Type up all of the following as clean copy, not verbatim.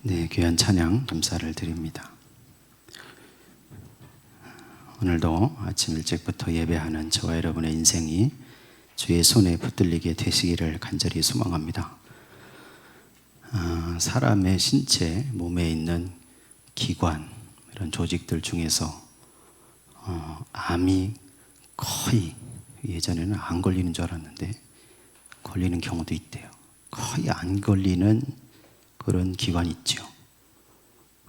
네, 귀한 찬양 감사를 드립니다. 오늘도 아침 일찍부터 예배하는 저와 여러분의 인생이 주의 손에 붙들리게 되시기를 간절히 소망합니다. 사람의 신체, 몸에 있는 기관, 이런 조직들 중에서 암이 거의, 예전에는 안 걸리는 줄 알았는데 걸리는 경우도 있대요. 거의 안 걸리는 그런 기관이 있죠.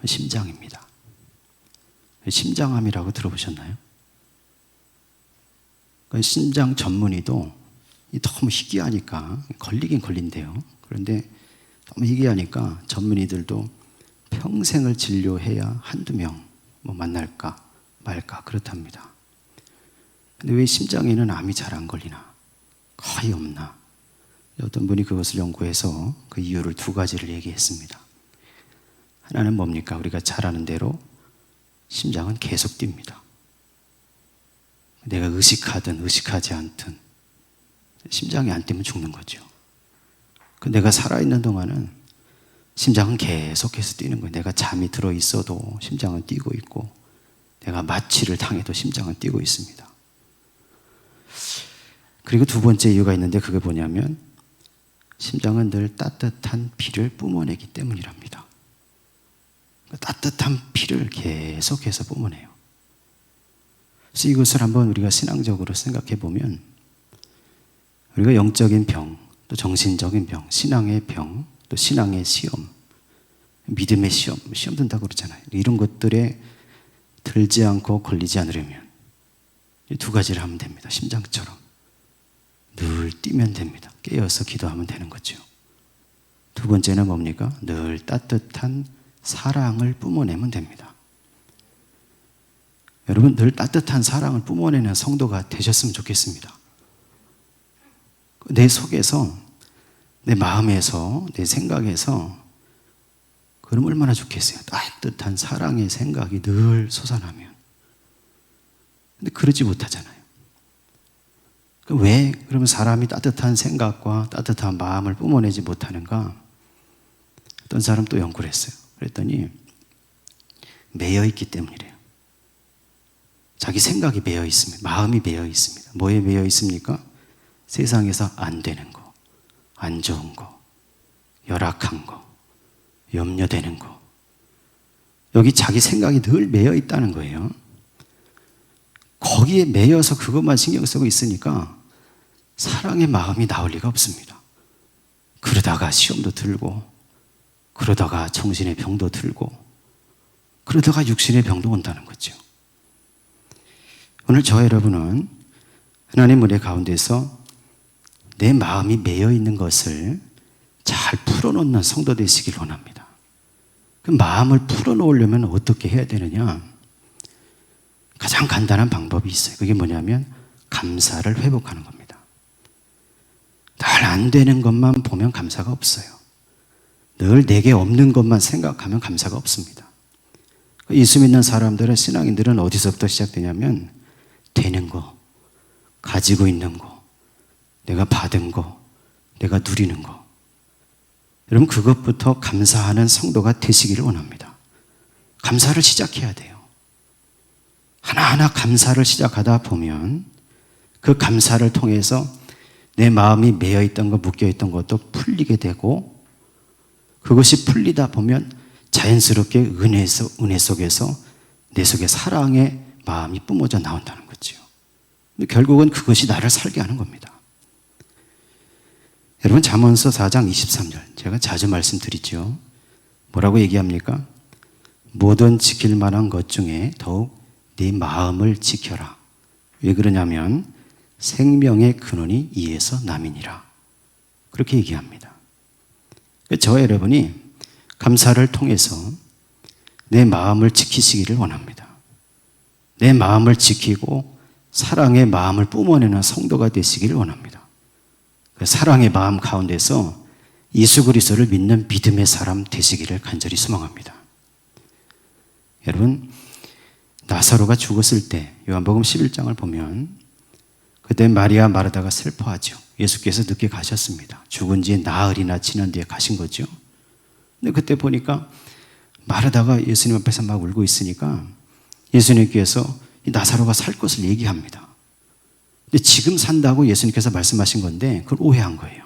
심장입니다. 심장암이라고 들어보셨나요? 심장 전문의도 너무 희귀하니까 걸리긴 걸린대요. 그런데 너무 희귀하니까 전문의들도 평생을 진료해야 한두 명 만날까 말까 그렇답니다. 근데 왜 심장에는 암이 잘 안 걸리나? 거의 없나? 어떤 분이 그것을 연구해서 그 이유를 두 가지를 얘기했습니다. 하나는 뭡니까? 우리가 잘 아는 대로 심장은 계속 뜁니다. 내가 의식하든 의식하지 않든 심장이 안 뛰면 죽는 거죠. 내가 살아있는 동안은 심장은 계속해서 뛰는 거예요. 내가 잠이 들어있어도 심장은 뛰고 있고, 내가 마취를 당해도 심장은 뛰고 있습니다. 그리고 두 번째 이유가 있는데, 그게 뭐냐면 심장은 늘 따뜻한 피를 뿜어내기 때문이랍니다. 따뜻한 피를 계속해서 뿜어내요. 그래서 이것을 한번 우리가 신앙적으로 생각해 보면, 우리가 영적인 병, 또 정신적인 병, 신앙의 병, 또 신앙의 시험, 믿음의 시험 든다고 그러잖아요. 이런 것들에 들지 않고 걸리지 않으려면 이 두 가지를 하면 됩니다. 심장처럼 늘 뛰면 됩니다. 깨어서 기도하면 되는 거죠. 두 번째는 뭡니까? 늘 따뜻한 사랑을 뿜어내면 됩니다. 여러분, 늘 따뜻한 사랑을 뿜어내는 성도가 되셨으면 좋겠습니다. 내 속에서, 내 마음에서, 내 생각에서, 그럼 얼마나 좋겠어요. 따뜻한 사랑의 생각이 늘 솟아나면. 근데 그러지 못하잖아요. 왜 그러면 사람이 따뜻한 생각과 따뜻한 마음을 뿜어내지 못하는가? 어떤 사람 또 연구를 했어요. 그랬더니 매여 있기 때문이래요. 자기 생각이 매여 있습니다. 마음이 매여 있습니다. 뭐에 매여 있습니까? 세상에서 안 되는 거, 안 좋은 거, 열악한 거, 염려되는 거, 여기 자기 생각이 늘 매여 있다는 거예요. 거기에 매여서 그것만 신경 쓰고 있으니까 사랑의 마음이 나올 리가 없습니다. 그러다가 시험도 들고, 그러다가 정신의 병도 들고, 그러다가 육신의 병도 온다는 거죠. 오늘 저 여러분은 하나님 은혜 가운데서 내 마음이 매여 있는 것을 잘 풀어놓는 성도 되시길 원합니다. 그 마음을 풀어놓으려면 어떻게 해야 되느냐? 가장 간단한 방법이 있어요. 그게 뭐냐면 감사를 회복하는 겁니다. 잘 안 되는 것만 보면 감사가 없어요. 늘 내게 없는 것만 생각하면 감사가 없습니다. 예수 믿는 사람들은, 신앙인들은 어디서부터 시작되냐면 되는 거, 가지고 있는 거, 내가 받은 거, 내가 누리는 거, 여러분 그것부터 감사하는 성도가 되시기를 원합니다. 감사를 시작해야 돼요. 하나하나 감사를 시작하다 보면 그 감사를 통해서 내 마음이 매여있던 것, 묶여있던 것도 풀리게 되고, 그것이 풀리다 보면 자연스럽게 은혜 속에서 내 속에 사랑의 마음이 뿜어져 나온다는 거죠. 근데 결국은 그것이 나를 살게 하는 겁니다. 여러분, 잠언서 4장 23절 제가 자주 말씀드리죠. 뭐라고 얘기합니까? 모든 지킬 만한 것 중에 더욱 네 마음을 지켜라. 왜 그러냐면 생명의 근원이 이에서 남이니라. 그렇게 얘기합니다. 저와 여러분이 감사를 통해서 내 마음을 지키시기를 원합니다. 내 마음을 지키고 사랑의 마음을 뿜어내는 성도가 되시기를 원합니다. 그 사랑의 마음 가운데서 예수 그리스도를 믿는 믿음의 사람 되시기를 간절히 소망합니다. 여러분, 나사로가 죽었을 때 요한복음 11장을 보면 그때 마리아 마르다가 슬퍼하죠. 예수께서 늦게 가셨습니다. 죽은 지 나흘이나 지난 뒤에 가신 거죠. 근데 그때 보니까 마르다가 예수님 앞에서 막 울고 있으니까 예수님께서 이 나사로가 살 것을 얘기합니다. 근데 지금 산다고 예수님께서 말씀하신 건데 그걸 오해한 거예요.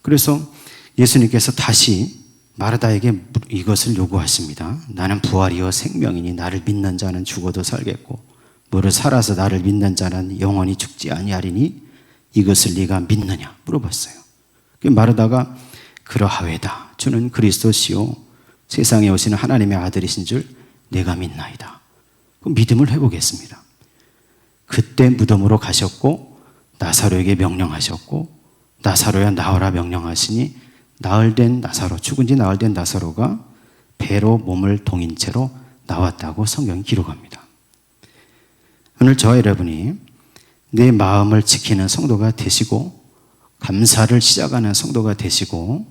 그래서 예수님께서 다시 마르다에게 이것을 요구하십니다. 나는 부활이요 생명이니 나를 믿는 자는 죽어도 살겠고 무릇 살아서 나를 믿는 자는 영원히 죽지 아니하리니 이것을 네가 믿느냐 물어봤어요. 마르다가 그러하외다. 주는 그리스도시요 세상에 오시는 하나님의 아들이신 줄 내가 믿나이다. 그 믿음을 회복했습니다. 그때 무덤으로 가셨고 나사로에게 명령하셨고 나사로야 나오라 명령하시니 나흘된 나사로, 죽은 지 나흘된 나사로가 배로 몸을 동인 채로 나왔다고 성경이 기록합니다. 오늘 저와 여러분이 내 마음을 지키는 성도가 되시고 감사를 시작하는 성도가 되시고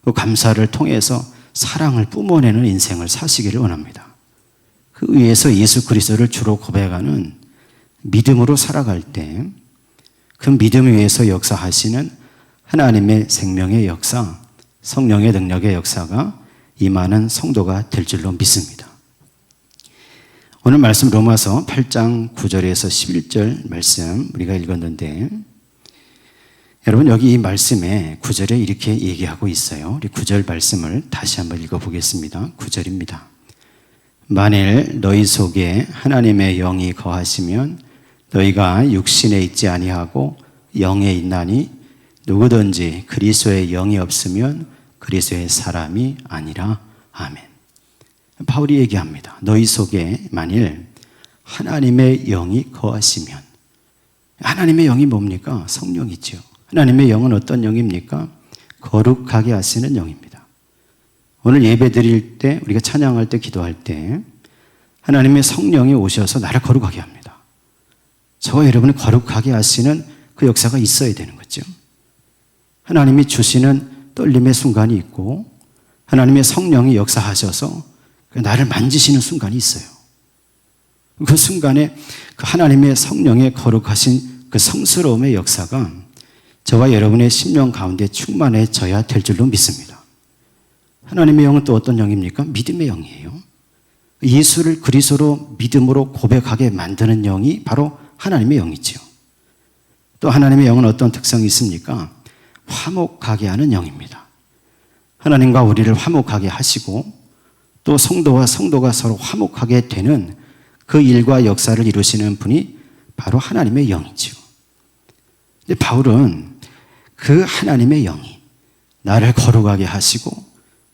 그 감사를 통해서 사랑을 뿜어내는 인생을 사시기를 원합니다. 그 위에서 예수 그리스도를 주로 고백하는 믿음으로 살아갈 때 그 믿음 위에서 역사하시는 하나님의 생명의 역사, 성령의 능력의 역사가 임하는 성도가 될 줄로 믿습니다. 오늘 말씀 로마서 8장 9절에서 11절 말씀 우리가 읽었는데 여러분 여기 이 말씀에 9절에 이렇게 얘기하고 있어요. 우리 9절 말씀을 다시 한번 읽어보겠습니다. 9절입니다. 만일 너희 속에 하나님의 영이 거하시면 너희가 육신에 있지 아니하고 영에 있나니 누구든지 그리스도의 영이 없으면 그리스도의 사람이 아니라. 아멘. 바울이 얘기합니다. 너희 속에 만일 하나님의 영이 거하시면, 하나님의 영이 뭡니까? 성령이죠. 하나님의 영은 어떤 영입니까? 거룩하게 하시는 영입니다. 오늘 예배 드릴 때, 우리가 찬양할 때, 기도할 때 하나님의 성령이 오셔서 나를 거룩하게 합니다. 저와 여러분을 거룩하게 하시는 그 역사가 있어야 되는 거죠. 하나님이 주시는 떨림의 순간이 있고 하나님의 성령이 역사하셔서 나를 만지시는 순간이 있어요. 그 순간에 그 하나님의 성령의 거룩하신 그 성스러움의 역사가 저와 여러분의 심령 가운데 충만해져야 될 줄로 믿습니다. 하나님의 영은 또 어떤 영입니까? 믿음의 영이에요. 예수를 그리스도로 믿음으로 고백하게 만드는 영이 바로 하나님의 영이지요. 또 하나님의 영은 어떤 특성이 있습니까? 화목하게 하는 영입니다. 하나님과 우리를 화목하게 하시고 또 성도와 성도가 서로 화목하게 되는 그 일과 역사를 이루시는 분이 바로 하나님의 영이지요. 근데 바울은 그 하나님의 영이 나를 거룩하게 하시고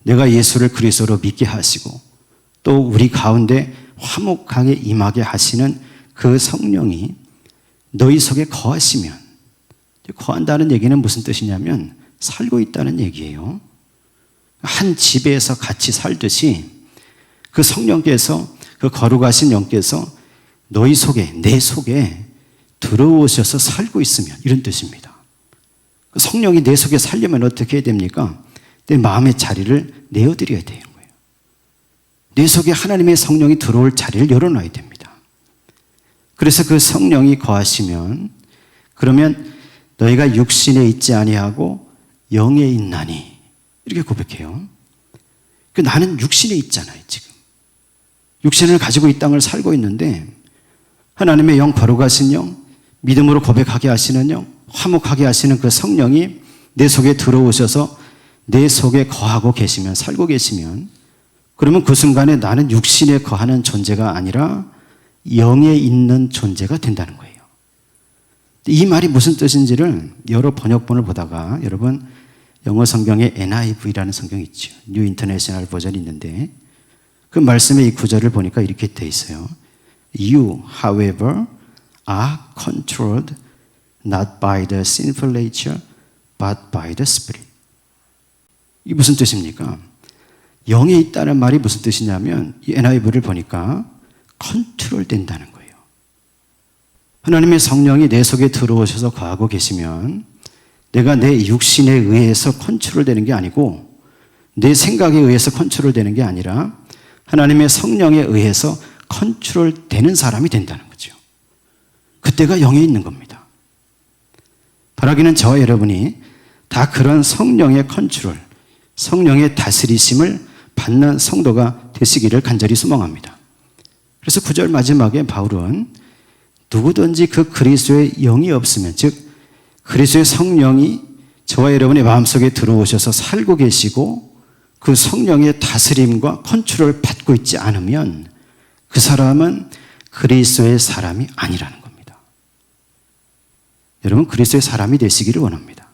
내가 예수를 그리스도로 믿게 하시고 또 우리 가운데 화목하게 임하게 하시는 그 성령이 너희 속에 거하시면, 거한다는 얘기는 무슨 뜻이냐면 살고 있다는 얘기예요. 한 집에서 같이 살듯이 그 성령께서, 그 거룩하신 영께서 너희 속에, 내 속에 들어오셔서 살고 있으면, 이런 뜻입니다. 성령이 내 속에 살려면 어떻게 해야 됩니까? 내 마음의 자리를 내어드려야 되는 거예요. 내 속에 하나님의 성령이 들어올 자리를 열어놔야 됩니다. 그래서 그 성령이 거하시면, 그러면 너희가 육신에 있지 아니하고 영에 있나니, 이렇게 고백해요. 나는 육신에 있잖아요, 지금. 육신을 가지고 이 땅을 살고 있는데 하나님의 영, 거룩하신 영, 믿음으로 고백하게 하시는 영, 화목하게 하시는 그 성령이 내 속에 들어오셔서 내 속에 거하고 계시면, 살고 계시면, 그러면 그 순간에 나는 육신에 거하는 존재가 아니라 영에 있는 존재가 된다는 거예요. 이 말이 무슨 뜻인지를 여러 번역본을 보다가, 여러분 영어 성경에 NIV라는 성경이 있죠. 뉴 인터내셔널 버전이 있는데 그 말씀의 이 구절을 보니까 이렇게 돼 있어요. You, however, are controlled not by the sinful nature but by the Spirit. 이게 무슨 뜻입니까? 영에 있다는 말이 무슨 뜻이냐면 이 NIV를 보니까 컨트롤 된다는 거예요. 하나님의 성령이 내 속에 들어오셔서 거하고 계시면 내가 내 육신에 의해서 컨트롤 되는 게 아니고 내 생각에 의해서 컨트롤 되는 게 아니라 하나님의 성령에 의해서 컨트롤 되는 사람이 된다는 거죠. 그때가 영에 있는 겁니다. 바라기는 저와 여러분이 다 그런 성령의 컨트롤, 성령의 다스리심을 받는 성도가 되시기를 간절히 소망합니다. 그래서 9절 마지막에 바울은 누구든지 그 그리스도의 영이 없으면, 즉 그리스도의 성령이 저와 여러분의 마음속에 들어오셔서 살고 계시고 그 성령의 다스림과 컨트롤을 받고 있지 않으면 그 사람은 그리스도의 사람이 아니라는 겁니다. 여러분, 그리스도의 사람이 되시기를 원합니다.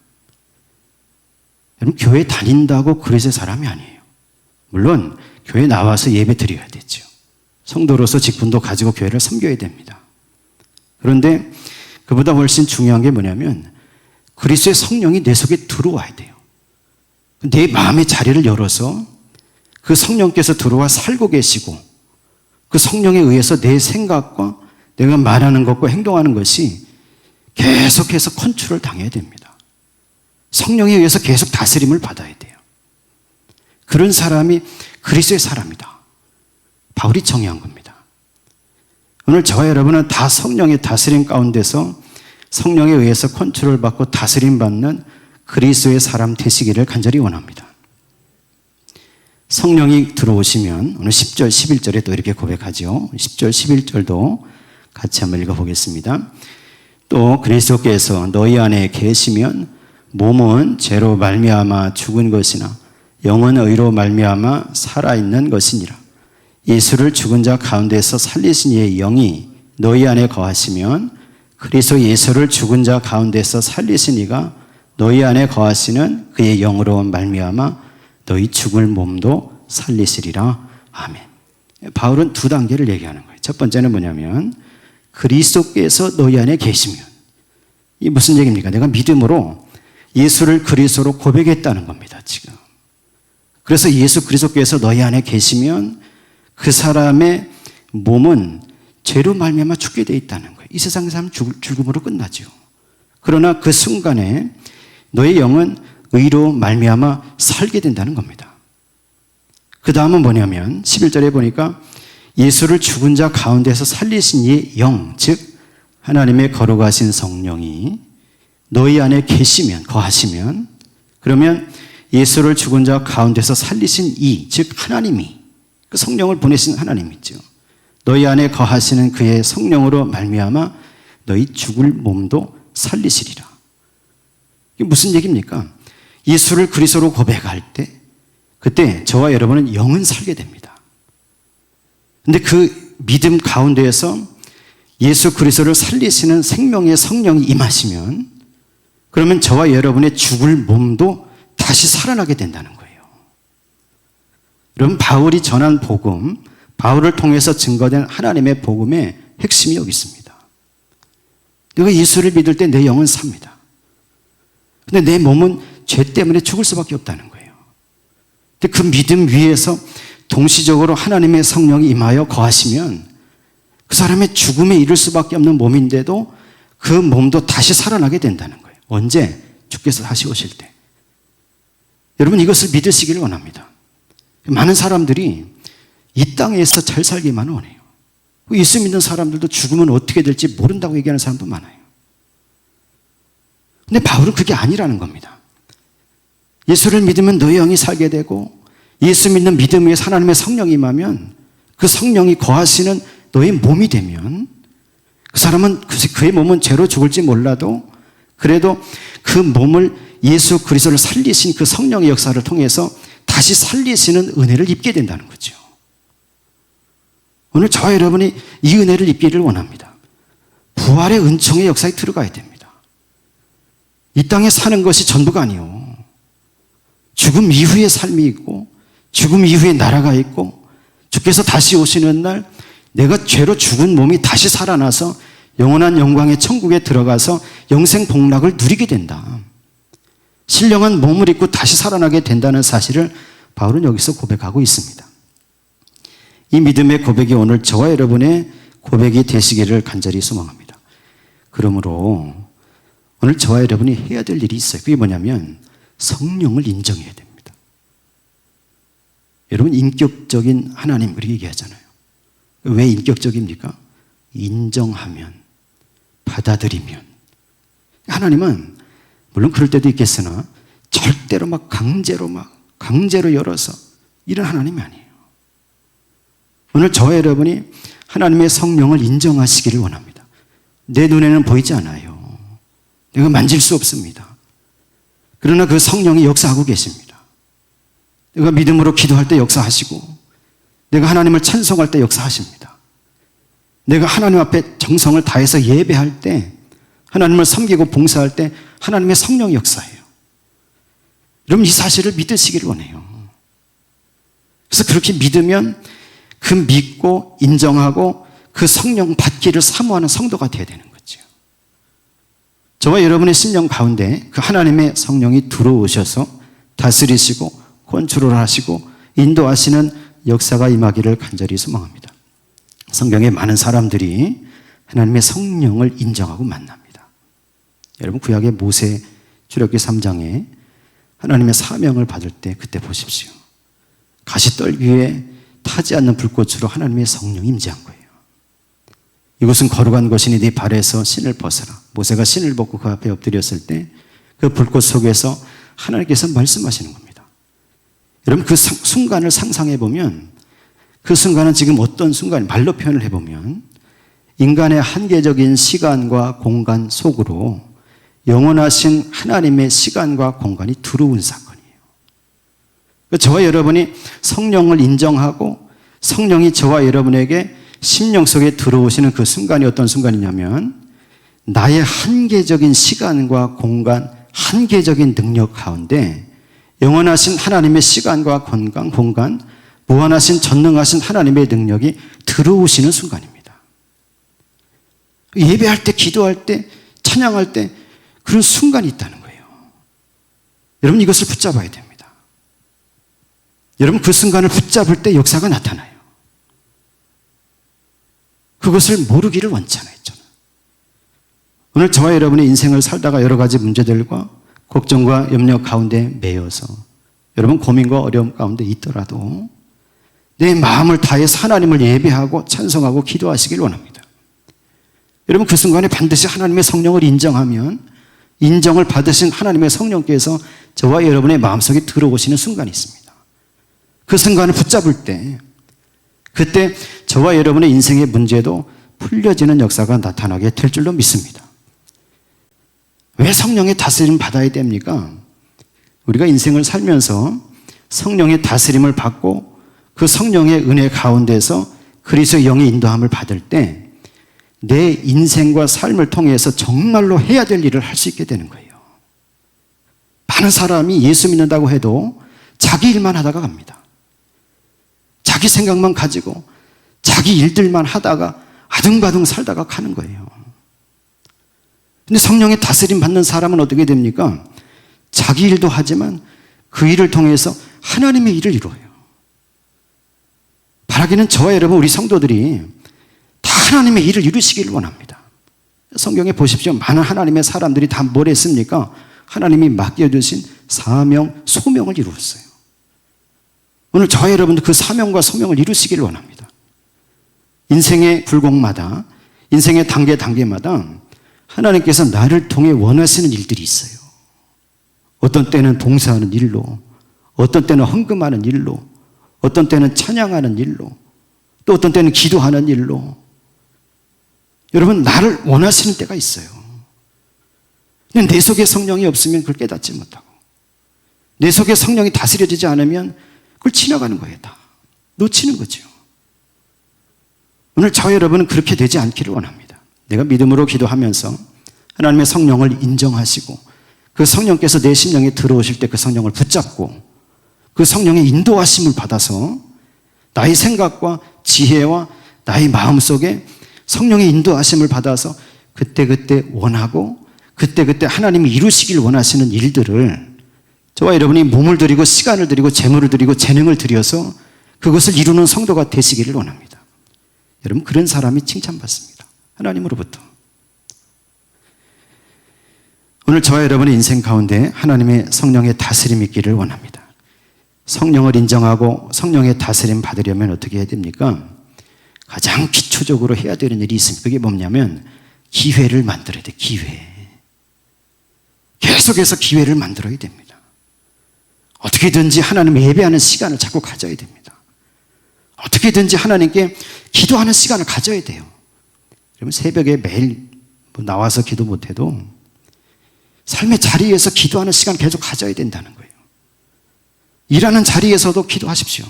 여러분, 교회 다닌다고 그리스도의 사람이 아니에요. 물론 교회 나와서 예배 드려야 되죠. 성도로서 직분도 가지고 교회를 섬겨야 됩니다. 그런데 그보다 훨씬 중요한 게 뭐냐면 그리스도의 성령이 내 속에 들어와야 돼요. 내 마음의 자리를 열어서 그 성령께서 들어와 살고 계시고 그 성령에 의해서 내 생각과 내가 말하는 것과 행동하는 것이 계속해서 컨트롤 당해야 됩니다. 성령에 의해서 계속 다스림을 받아야 돼요. 그런 사람이 그리스도의 사람이다. 바울이 정의한 겁니다. 오늘 저와 여러분은 다 성령의 다스림 가운데서 성령에 의해서 컨트롤 받고 다스림 받는 그리스도의 사람 되시기를 간절히 원합니다. 성령이 들어오시면 오늘 10절, 11절에 또 이렇게 고백하죠. 10절, 11절도 같이 한번 읽어보겠습니다. 또 그리스도께서 너희 안에 계시면 몸은 죄로 말미암아 죽은 것이나 영은 의로 말미암아 살아있는 것이니라. 예수를 죽은 자 가운데서 살리신 이의 영이 너희 안에 거하시면 그리스도 예수를 죽은 자 가운데서 살리신 이가 너희 안에 거하시는 그의 영으로 말미암아 너희 죽을 몸도 살리시리라. 아멘. 바울은 두 단계를 얘기하는 거예요. 첫 번째는 뭐냐면 그리스도께서 너희 안에 계시면, 이 무슨 얘기입니까? 내가 믿음으로 예수를 그리스도로 고백했다는 겁니다. 지금. 그래서 예수 그리스도께서 너희 안에 계시면 그 사람의 몸은 죄로 말미암아 죽게 돼 있다는 거예요. 이 세상 사람 죽음으로 끝나죠. 그러나 그 순간에 너의 영은 의로 말미암아 살게 된다는 겁니다. 그 다음은 뭐냐면 11절에 보니까 예수를 죽은 자 가운데서 살리신 이의 영, 즉 하나님의 거룩하신 성령이 너희 안에 계시면, 거하시면, 그러면 예수를 죽은 자 가운데서 살리신 이, 즉 하나님이, 그 성령을 보내신 하나님이죠. 너희 안에 거하시는 그의 성령으로 말미암아 너희 죽을 몸도 살리시리라. 이게 무슨 얘기입니까? 예수를 그리스도로 고백할 때 그때 저와 여러분은 영은 살게 됩니다. 그런데 그 믿음 가운데에서 예수 그리스도를 살리시는 생명의 성령이 임하시면 그러면 저와 여러분의 죽을 몸도 다시 살아나게 된다는 거예요. 여러분, 바울이 전한 복음, 바울을 통해서 증거된 하나님의 복음의 핵심이 여기 있습니다. 내가 예수를 믿을 때 내 영은 삽니다. 근데 내 몸은 죄 때문에 죽을 수밖에 없다는 거예요. 근데 그 믿음 위에서 동시적으로 하나님의 성령이 임하여 거하시면 그 사람의 죽음에 이를 수밖에 없는 몸인데도 그 몸도 다시 살아나게 된다는 거예요. 언제? 주께서 다시 오실 때. 여러분, 이것을 믿으시기를 원합니다. 많은 사람들이 이 땅에서 잘 살기만 원해요. 예수 믿는 사람들도 죽으면 어떻게 될지 모른다고 얘기하는 사람도 많아요. 근데 바울은 그게 아니라는 겁니다. 예수를 믿으면 너의 영이 살게 되고 예수 믿는 믿음 위에 하나님의 성령이 임하면 그 성령이 거하시는 너의 몸이 되면 그 사람은 그의 몸은 죄로 죽을지 몰라도 그래도 그 몸을 예수 그리스도를 살리신 그 성령의 역사를 통해서 다시 살리시는 은혜를 입게 된다는 거죠. 오늘 저와 여러분이 이 은혜를 입기를 원합니다. 부활의 은총의 역사에 들어가야 됩니다. 이 땅에 사는 것이 전부가 아니요. 죽음 이후의 삶이 있고 죽음 이후의 나라가 있고 주께서 다시 오시는 날 내가 죄로 죽은 몸이 다시 살아나서 영원한 영광의 천국에 들어가서 영생 복락을 누리게 된다. 신령한 몸을 입고 다시 살아나게 된다는 사실을 바울은 여기서 고백하고 있습니다. 이 믿음의 고백이 오늘 저와 여러분의 고백이 되시기를 간절히 소망합니다. 그러므로 오늘 저와 여러분이 해야 될 일이 있어요. 그게 뭐냐면 성령을 인정해야 됩니다. 여러분, 인격적인 하나님 그렇게 얘기하잖아요. 왜 인격적입니까? 인정하면, 받아들이면. 하나님은 물론 그럴 때도 있겠으나 절대로 막 강제로 막 강제로 열어서 이런 하나님이 아니에요. 오늘 저와 여러분이 하나님의 성령을 인정하시기를 원합니다. 내 눈에는 보이지 않아요. 내가 만질 수 없습니다. 그러나 그 성령이 역사하고 계십니다. 내가 믿음으로 기도할 때 역사하시고, 내가 하나님을 찬송할 때 역사하십니다. 내가 하나님 앞에 정성을 다해서 예배할 때, 하나님을 섬기고 봉사할 때 하나님의 성령이 역사해요. 여러분, 이 사실을 믿으시기를 원해요. 그래서 그렇게 믿으면 그 믿고 인정하고 그 성령 받기를 사모하는 성도가 되어야 되는 거죠. 저와 여러분의 심령 가운데 그 하나님의 성령이 들어오셔서 다스리시고 컨트롤하시고 인도하시는 역사가 임하기를 간절히 소망합니다. 성경에 많은 사람들이 하나님의 성령을 인정하고 만납니다. 여러분, 구약의 모세 출애굽기 3장에 하나님의 사명을 받을 때 그때 보십시오. 가시떨기 위에 타지 않는 불꽃으로 하나님의 성령이 임재한 거예요. 이곳은 거룩한 것이니 네 발에서 신을 벗어라. 모세가 신을 벗고 그 앞에 엎드렸을 때 그 불꽃 속에서 하나님께서 말씀하시는 겁니다. 여러분, 그 순간을 상상해 보면 그 순간은 지금 어떤 순간이, 말로 표현을 해보면 인간의 한계적인 시간과 공간 속으로 영원하신 하나님의 시간과 공간이 들어온 사건이에요. 저와 여러분이 성령을 인정하고 성령이 저와 여러분에게 심령 속에 들어오시는 그 순간이 어떤 순간이냐면, 나의 한계적인 시간과 공간, 한계적인 능력 가운데 영원하신 하나님의 시간과 공간, 무한하신 전능하신 하나님의 능력이 들어오시는 순간입니다. 예배할 때, 기도할 때, 찬양할 때 그런 순간이 있다는 거예요. 여러분, 이것을 붙잡아야 됩니다. 여러분, 그 순간을 붙잡을 때 역사가 나타나요. 그것을 모르기를 원치 않아요, 저는. 오늘 저와 여러분의 인생을 살다가 여러 가지 문제들과 걱정과 염려 가운데 매여서 여러분 고민과 어려움 가운데 있더라도 내 마음을 다해서 하나님을 예배하고 찬송하고 기도하시길 원합니다. 여러분, 그 순간에 반드시 하나님의 성령을 인정하면 인정을 받으신 하나님의 성령께서 저와 여러분의 마음속에 들어오시는 순간이 있습니다. 그 순간을 붙잡을 때, 그때 저와 여러분의 인생의 문제도 풀려지는 역사가 나타나게 될 줄로 믿습니다. 왜 성령의 다스림을 받아야 됩니까? 우리가 인생을 살면서 성령의 다스림을 받고 그 성령의 은혜 가운데서 그리스도의 영의 인도함을 받을 때 내 인생과 삶을 통해서 정말로 해야 될 일을 할 수 있게 되는 거예요. 많은 사람이 예수 믿는다고 해도 자기 일만 하다가 갑니다. 자기 생각만 가지고 자기 일들만 하다가 아등바등 살다가 가는 거예요. 근데 성령의 다스림 받는 사람은 어떻게 됩니까? 자기 일도 하지만 그 일을 통해서 하나님의 일을 이루어요. 바라기는 저와 여러분, 우리 성도들이 다 하나님의 일을 이루시기를 원합니다. 성경에 보십시오. 많은 하나님의 사람들이 다 뭘 했습니까? 하나님이 맡겨주신 사명, 소명을 이루었어요. 오늘 저와 여러분도 그 사명과 소명을 이루시기를 원합니다. 인생의 굴곡마다, 인생의 단계마다 하나님께서 나를 통해 원하시는 일들이 있어요. 어떤 때는 봉사하는 일로, 어떤 때는 헌금하는 일로, 어떤 때는 찬양하는 일로, 또 어떤 때는 기도하는 일로. 여러분, 나를 원하시는 때가 있어요. 근데 내 속에 성령이 없으면 그걸 깨닫지 못하고, 내 속에 성령이 다스려지지 않으면 그걸 지나가는 거예요. 다 놓치는 거죠. 오늘 저와 여러분은 그렇게 되지 않기를 원합니다. 내가 믿음으로 기도하면서 하나님의 성령을 인정하시고 그 성령께서 내 심령에 들어오실 때 그 성령을 붙잡고 그 성령의 인도하심을 받아서 나의 생각과 지혜와 나의 마음속에 성령의 인도하심을 받아서 그때그때 원하고 그때그때 하나님이 이루시길 원하시는 일들을 저와 여러분이 몸을 들이고 시간을 들이고 재물을 들이고 재능을 들여서 그것을 이루는 성도가 되시기를 원합니다. 여러분, 그런 사람이 칭찬받습니다. 하나님으로부터. 오늘 저와 여러분의 인생 가운데 하나님의 성령의 다스림이 있기를 원합니다. 성령을 인정하고 성령의 다스림 받으려면 어떻게 해야 됩니까? 가장 기초적으로 해야 되는 일이 있습니다. 그게 뭐냐면 기회를 만들어야 돼. 기회. 계속해서 기회를 만들어야 됩니다. 어떻게든지 하나님 예배하는 시간을 자꾸 가져야 됩니다. 어떻게든지 하나님께 기도하는 시간을 가져야 돼요. 그러면 새벽에 매일 나와서 기도 못해도 삶의 자리에서 기도하는 시간 계속 가져야 된다는 거예요. 일하는 자리에서도 기도하십시오.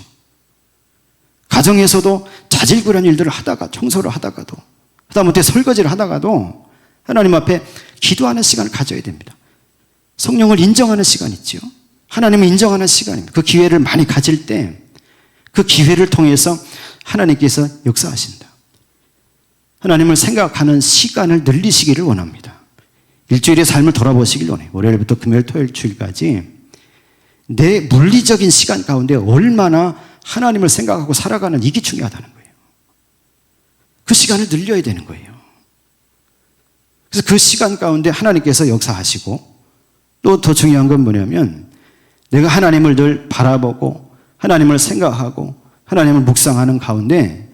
가정에서도 자질구레한 일들을 하다가, 청소를 하다가도, 하다못해 설거지를 하다가도 하나님 앞에 기도하는 시간을 가져야 됩니다. 성령을 인정하는 시간 있죠. 하나님을 인정하는 시간입니다. 그 기회를 많이 가질 때 그 기회를 통해서 하나님께서 역사하신다. 하나님을 생각하는 시간을 늘리시기를 원합니다. 일주일의 삶을 돌아보시길 원해요. 월요일부터 금요일, 토요일, 주일까지 내 물리적인 시간 가운데 얼마나 하나님을 생각하고 살아가는 이게 중요하다는 거예요. 그 시간을 늘려야 되는 거예요. 그래서 그 시간 가운데 하나님께서 역사하시고, 또 더 중요한 건 뭐냐면 내가 하나님을 늘 바라보고 하나님을 생각하고 하나님을 묵상하는 가운데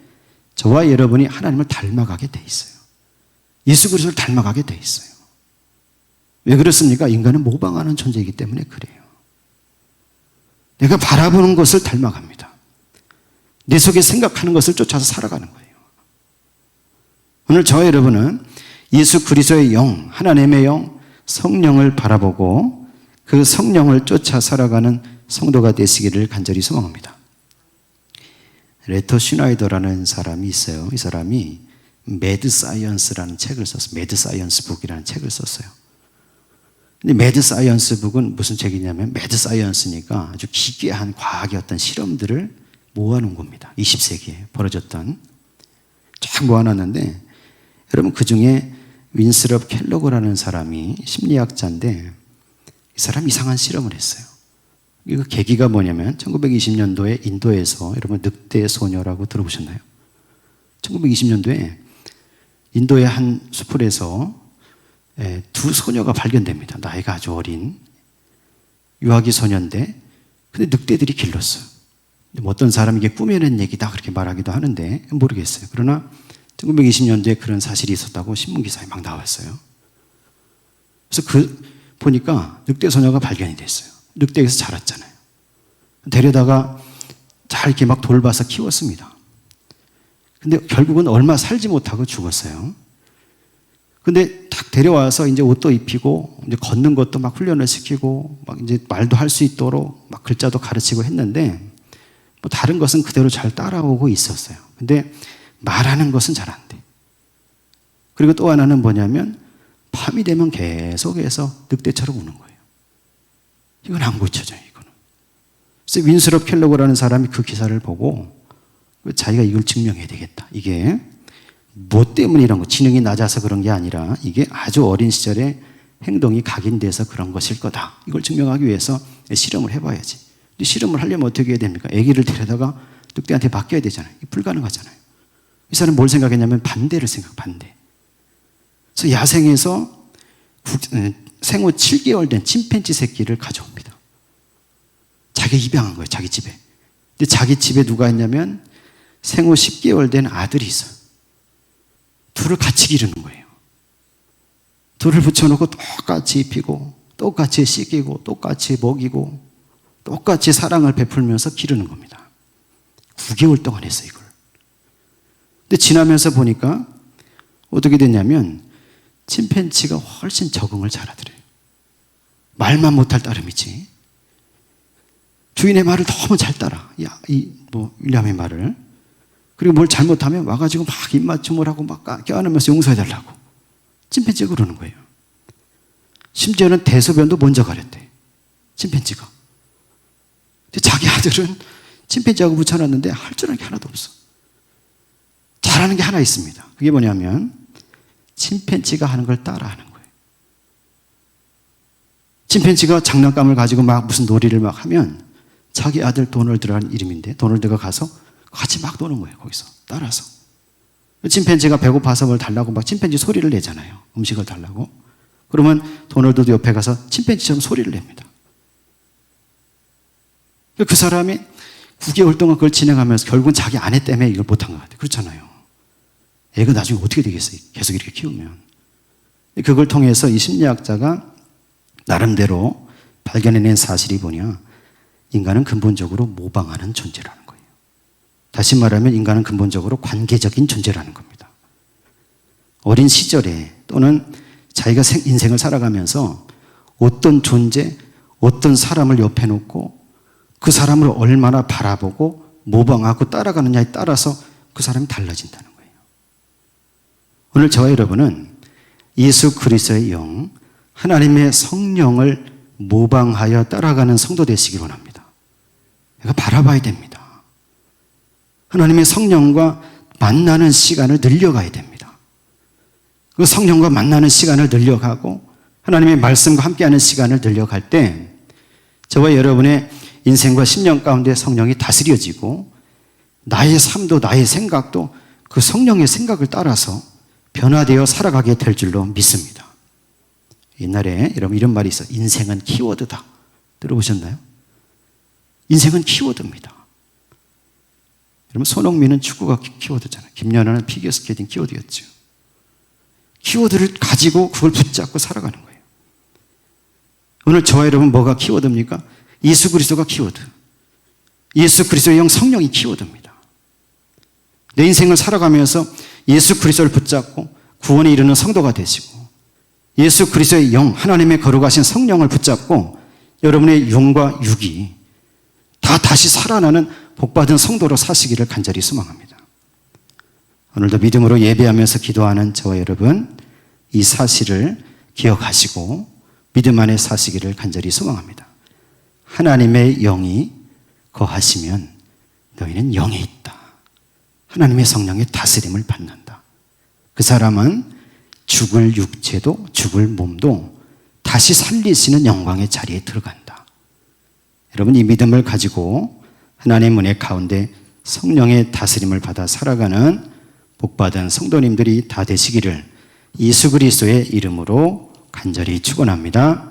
저와 여러분이 하나님을 닮아가게 돼 있어요. 예수 그리스도를 닮아가게 돼 있어요. 왜 그렇습니까? 인간은 모방하는 존재이기 때문에 그래요. 내가 바라보는 것을 닮아갑니다. 내 속에 생각하는 것을 쫓아서 살아가는 거예요. 오늘 저와 여러분은 예수 그리스도의 영, 하나님의 영, 성령을 바라보고 그 성령을 쫓아 살아가는 성도가 되시기를 간절히 소망합니다. 레터 슈나이더라는 사람이 있어요. 이 사람이 매드 사이언스라는 책을 썼어요. 매드 사이언스 북이라는 책을 썼어요. 근데 매드 사이언스 북은 무슨 책이냐면, 매드 사이언스니까 아주 기괴한 과학의 어떤 실험들을 모아놓은 겁니다. 20세기에 벌어졌던 쫙 모아놨는데, 여러분 그 중에 윈스럽 켈러그라는 사람이 심리학자인데, 이 사람이 이상한 실험을 했어요. 그 계기가 뭐냐면 1920년도에 인도에서, 여러분 늑대 소녀라고 들어보셨나요? 1920년도에 인도의 한 수풀에서 두 소녀가 발견됩니다. 나이가 아주 어린 유아기 소녀인데, 근데 늑대들이 길렀어요. 어떤 사람이 이게 꾸며낸 얘기다 그렇게 말하기도 하는데 모르겠어요. 그러나 1920년도에 그런 사실이 있었다고 신문기사에 막 나왔어요. 그래서 보니까 늑대 소녀가 발견이 됐어요. 늑대에서 자랐잖아요. 데려다가 잘 이렇게 막 돌봐서 키웠습니다. 근데 결국은 얼마 살지 못하고 죽었어요. 근데 딱 데려와서 이제 옷도 입히고, 이제 걷는 것도 막 훈련을 시키고, 막 이제 말도 할 수 있도록 막 글자도 가르치고 했는데, 뭐 다른 것은 그대로 잘 따라오고 있었어요. 근데 말하는 것은 잘 안 돼. 그리고 또 하나는 뭐냐면, 밤이 되면 계속해서 늑대처럼 우는 거예요. 이건 안 고쳐져요, 이거는. 그래서 윈스럽 켈러그라는 사람이 그 기사를 보고 자기가 이걸 증명해야 되겠다. 이게 뭐 때문에 이런 거, 지능이 낮아서 그런 게 아니라 이게 아주 어린 시절에 행동이 각인돼서 그런 것일 거다. 이걸 증명하기 위해서 실험을 해봐야지. 근데 실험을 하려면 어떻게 해야 됩니까? 아기를 데려다가 늑대한테 맡겨야 되잖아요. 불가능하잖아요. 이 사람은 뭘 생각했냐면 반대. 그래서 야생에서 생후 7개월 된 침팬지 새끼를 가져옵니다. 자기가 입양한 거예요, 자기 집에. 근데 자기 집에 누가 있냐면 생후 10개월 된 아들이 있어요. 둘을 같이 기르는 거예요. 둘을 붙여놓고 똑같이 입히고, 똑같이 씻기고, 똑같이 먹이고, 똑같이 사랑을 베풀면서 기르는 겁니다. 9개월 동안 했어요, 이걸. 근데 지나면서 보니까 어떻게 됐냐면 침팬지가 훨씬 적응을 잘하더래요. 말만 못할 따름이지. 주인의 말을 너무 잘 따라. 윌리엄의 말을. 그리고 뭘 잘못하면 와가지고 막 입맞춤을 하고 막 껴안으면서 용서해달라고. 침팬지가 그러는 거예요. 심지어는 대소변도 먼저 가렸대. 침팬지가. 근데 자기 아들은 침팬지하고 붙여놨는데 할 줄 아는 게 하나도 없어. 잘하는 게 하나 있습니다. 그게 뭐냐면 침팬지가 하는 걸 따라하는 거예요. 침팬지가 장난감을 가지고 막 무슨 놀이를 막 하면 자기 아들 도널드라는 이름인데 도널드가 가서 같이 막 노는 거예요. 거기서 따라서. 침팬지가 배고파서 뭘 달라고 막 침팬지 소리를 내잖아요. 음식을 달라고. 그러면 도널드도 옆에 가서 침팬지처럼 소리를 냅니다. 그 사람이 9개월 동안 그걸 진행하면서 결국은 자기 아내 때문에 이걸 못한 것 같아요. 그렇잖아요. 애가 나중에 어떻게 되겠어요? 계속 이렇게 키우면. 그걸 통해서 이 심리학자가 나름대로 발견해낸 사실이 뭐냐. 인간은 근본적으로 모방하는 존재라는 거예요. 다시 말하면 인간은 근본적으로 관계적인 존재라는 겁니다. 어린 시절에 또는 자기가 인생을 살아가면서 어떤 존재, 어떤 사람을 옆에 놓고 그 사람을 얼마나 바라보고 모방하고 따라가느냐에 따라서 그 사람이 달라진다는 거예요. 오늘 저와 여러분은 예수 그리스도의 영, 하나님의 성령을 모방하여 따라가는 성도 되시기 원합니다. 내가 바라봐야 됩니다. 하나님의 성령과 만나는 시간을 늘려가야 됩니다. 그 성령과 만나는 시간을 늘려가고 하나님의 말씀과 함께하는 시간을 늘려갈 때 저와 여러분의 인생과 심령 가운데 성령이 다스려지고 나의 삶도 나의 생각도 그 성령의 생각을 따라서 변화되어 살아가게 될 줄로 믿습니다. 옛날에 여러분 이런 말이 있어요. 인생은 키워드다. 들어보셨나요? 인생은 키워드입니다. 여러분 손흥민은 축구가 키워드잖아요. 김연아는 피겨스케이팅 키워드였죠. 키워드를 가지고 그걸 붙잡고 살아가는 거예요. 오늘 저와 여러분 뭐가 키워드입니까? 예수 그리스도가 키워드. 예수 그리스도의 영 성령이 키워드입니다. 내 인생을 살아가면서 예수 그리스도를 붙잡고 구원에 이르는 성도가 되시고 예수 그리스도의 영, 하나님의 거룩하신 성령을 붙잡고 여러분의 영과 육이 다 다시 살아나는 복받은 성도로 사시기를 간절히 소망합니다. 오늘도 믿음으로 예배하면서 기도하는 저와 여러분, 이 사실을 기억하시고 믿음 안에 사시기를 간절히 소망합니다. 하나님의 영이 거하시면 너희는 영에 있다. 하나님의 성령의 다스림을 받는다. 그 사람은 죽을 육체도 죽을 몸도 다시 살리시는 영광의 자리에 들어간다. 여러분 이 믿음을 가지고 하나님의 은혜 가운데 성령의 다스림을 받아 살아가는 복받은 성도님들이 다 되시기를 예수 그리스도의 이름으로 간절히 축원합니다.